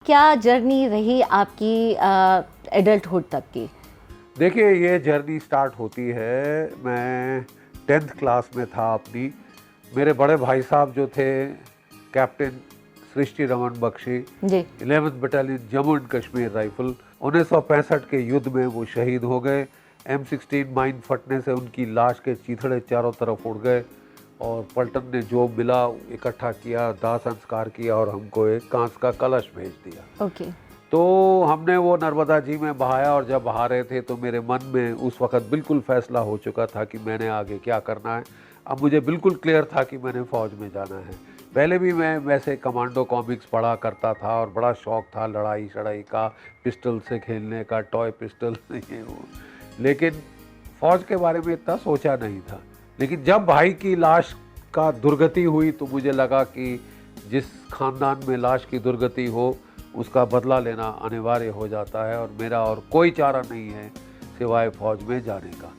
क्या जर्नी रही आपकी एडल्टहुड तक की? देखिए, ये जर्नी स्टार्ट होती है, मैं 10th क्लास में था अपनी। मेरे बड़े भाई साहब जो थे captain Srishti Raman Bakshi, ji. 11th battalion Jammu and Kashmir rifle, 1965 के युद्ध में वो शहीद हो गए। M16 माइन फटने से उनकी लाश के चीथड़े चारों तरफ उड़ गए और पलटन ने जो मिला इकट्ठा किया, दाह संस्कार किया और हमको एक कांच का कलश भेज दिया। ओके। तो हमने वो नर्मदा जी में बहाया और जब बहा रहे थे तो मेरे मन में उस वक़्त बिल्कुल फ़ैसला हो चुका था कि मैंने आगे क्या करना है। अब मुझे बिल्कुल क्लियर था कि मैंने फ़ौज में जाना है। पहले भी मैं वैसे कमांडो कॉमिक्स पढ़ा करता था और बड़ा शौक़ था लड़ाई शड़ाई का, पिस्टल से खेलने का, टॉय पिस्टल ये वो। लेकिन फ़ौज के बारे में इतना सोचा नहीं था। लेकिन जब भाई की लाश का दुर्गति हुई तो मुझे लगा कि जिस ख़ानदान में लाश की दुर्गति हो उसका बदला लेना अनिवार्य हो जाता है और मेरा और कोई चारा नहीं है सिवाय फ़ौज में जाने का।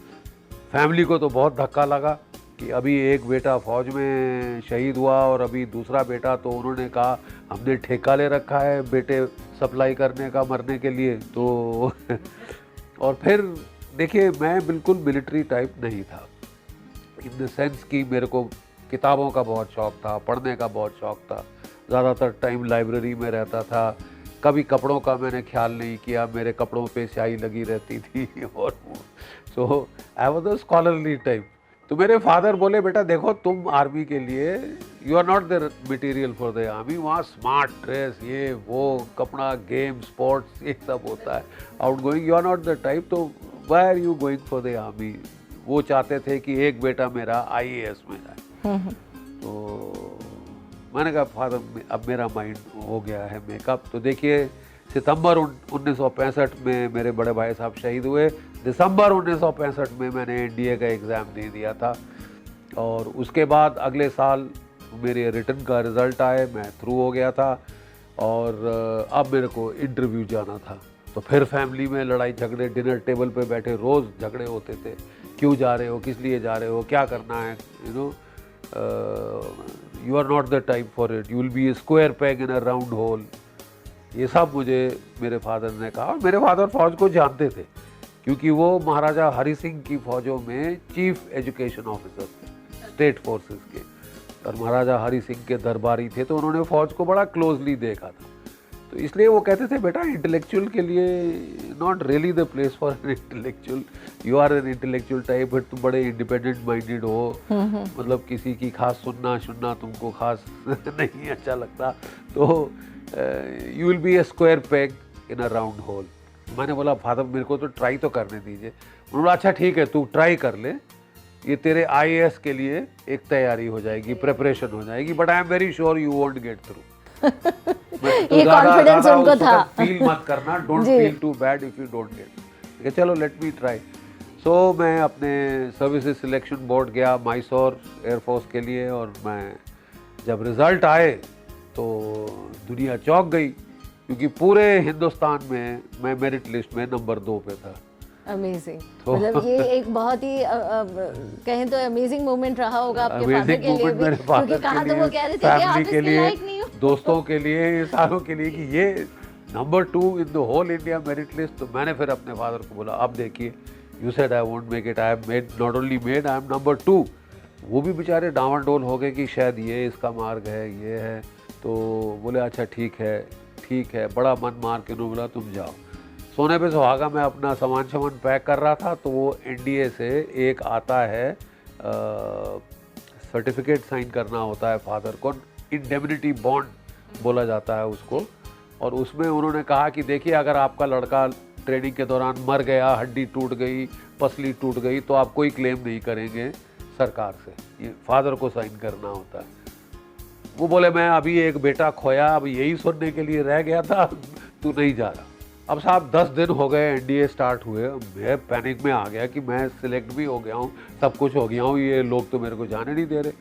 फैमिली को तो बहुत धक्का लगा कि अभी एक बेटा फ़ौज में शहीद हुआ और अभी दूसरा बेटा, तो उन्होंने कहा हमने ठेका ले रखा है बेटे सप्लाई करने का मरने के लिए। तो और फिर देखिए, मैं बिल्कुल मिलिट्री टाइप नहीं था, इन द सेंस कि मेरे को किताबों का बहुत शौक़ था, पढ़ने का बहुत शौक़ था, ज़्यादातर टाइम लाइब्रेरी में रहता था। कभी कपड़ों का मैंने ख्याल नहीं किया, मेरे कपड़ों पे स्याही लगी रहती थी और so I was a scholarly type. तो मेरे फादर बोले बेटा देखो तुम आर्मी के लिए you are not the material for the army, वहाँ स्मार्ट ड्रेस ये वो कपड़ा गेम स्पोर्ट्स ये सब होता है, outgoing you are not the type, तो why are you going for the army. वो चाहते थे कि एक बेटा मेरा IAS में जाए। तो मैंने कहा फादर अब मेरा माइंड हो गया है मेकअप। तो देखिए सितंबर 1965 में मेरे बड़े भाई साहब शहीद हुए, दिसंबर 1965 में मैंने NDA का एग्ज़ाम दे दिया था और उसके बाद अगले साल मेरे रिटर्न का रिज़ल्ट आए, मैं थ्रू हो गया था और अब मेरे को इंटरव्यू जाना था। तो फिर फैमिली में लड़ाई झगड़े, डिनर टेबल पे बैठे रोज़ झगड़े होते थे, क्यों जा रहे हो, किस लिए जा रहे हो, क्या करना है, you know you are not the type for it, you will be a square peg in a round hole. ये सब मुझे मेरे फादर ने कहा और मेरे फादर फौज को जानते थे क्योंकि वो महाराजा हरि सिंह की फ़ौजों में चीफ एजुकेशन ऑफिसर थे स्टेट फोर्सेस के, और महाराजा हरि सिंह के दरबारी थे, तो उन्होंने फ़ौज को बड़ा क्लोजली देखा था। तो इसलिए वो कहते थे बेटा इंटेलेक्चुअल के लिए not really the place for an intellectual, you are an intellectual type but तुम बड़े इंडिपेंडेंट माइंडेड हो, मतलब किसी की खास सुनना तुमको खास नहीं अच्छा लगता, तो you will be a square peg in a round whole. मैंने बोला फादर मेरे को तो ट्राई तो करने दीजिए। उन्होंने बोला अच्छा ठीक है तू ट्राई कर ले, ये तेरे IAS के लिए एक तैयारी हो जाएगी, प्रिपरेशन हो जाएगी, but I am very sure you won't get through. ये कॉन्फिडेंस उनको था। फील मत करना, don't feel too bad if you don't get. चलो लेट मी ट्राई। सो मैं अपने सर्विसेज सिलेक्शन बोर्ड गया मैसूर एयरफोर्स के लिए और मैं जब रिज़ल्ट आए तो दुनिया चौंक गई क्योंकि पूरे हिंदुस्तान में मैं मेरिट लिस्ट में नंबर 2 पे था। अमेजिंग, मतलब ये एक बहुत ही कहें तो अमेजिंग मोमेंट रहा होगा आपके फादर के लिए भी, क्योंकि कहा तो वो कह रहे थे कि आप इसके लायक नहीं हो, दोस्तों के लिए, सारों के लिए कि ये number 2 in the whole India merit list. तो मैंने फिर अपने फादर को बोला अब देखिए you said I won't make it, I am made, not only made, I am number 2। वो भी बेचारे डांवाडोल हो गए कि शायद ये इसका मार्ग है, ये है। तो बोले अच्छा ठीक है, बड़ा मन मार के उन्होंने बोला तुम जाओ। सोने पे सुहागा मैं अपना सामान पैक कर रहा था तो वो NDA से एक आता है सर्टिफिकेट साइन करना होता है फादर को, इंडेमनिटी बॉन्ड बोला जाता है उसको, और उसमें उन्होंने कहा कि देखिए अगर आपका लड़का ट्रेनिंग के दौरान मर गया, हड्डी टूट गई, पसली टूट गई, तो आप कोई क्लेम नहीं करेंगे सरकार से, ये फादर को साइन करना होता है। वो बोले मैं अभी एक बेटा खोया, अब यही सुनने के लिए रह गया था, तू नहीं जा रहा। अब साहब 10 दिन हो गए NDA स्टार्ट हुए, मैं पैनिक में आ गया कि मैं सिलेक्ट भी हो गया हूँ, सब कुछ हो गया हूँ, ये लोग तो मेरे को जाने नहीं दे रहे।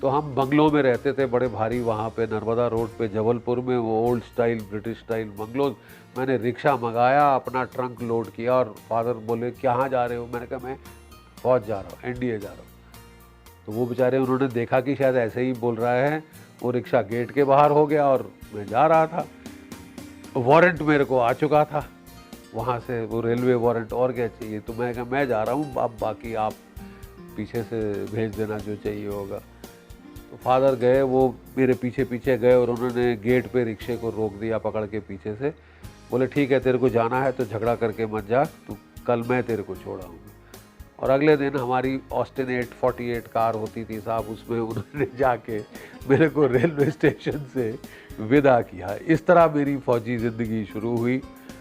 तो हम बंगलों में रहते थे बड़े भारी, वहाँ पे नर्मदा रोड पे जबलपुर में, वो old style British style bungalows. मैंने रिक्शा मंगाया, अपना ट्रंक लोड किया और फादर बोले कहाँ जा रहे हो, मैंने कहा मैं फौज जा रहा हूँ, NDA जा रहा हूँ। तो वो बेचारे उन्होंने देखा कि शायद ऐसे ही बोल रहा है, वो रिक्शा गेट के बाहर हो गया और मैं जा रहा था। वारंट मेरे को आ चुका था वहाँ से, वो रेलवे वारंट, और क्या चाहिए। तो मैं कहा मैं जा रहा हूँ, अब बाकी आप पीछे से भेज देना जो चाहिए होगा। तो फादर गए, वो मेरे पीछे पीछे गए और उन्होंने गेट पे रिक्शे को रोक दिया पकड़ के पीछे से। बोले ठीक है तेरे को जाना है तो झगड़ा करके मत जा, तू कल मैं तेरे को छोड़ाऊँगा। और अगले दिन हमारी ऑस्टिन 848 कार होती थी साहब, उसमें उन्होंने जाके मेरे को रेलवे स्टेशन से विदा किया। इस तरह मेरी फ़ौजी ज़िंदगी शुरू हुई।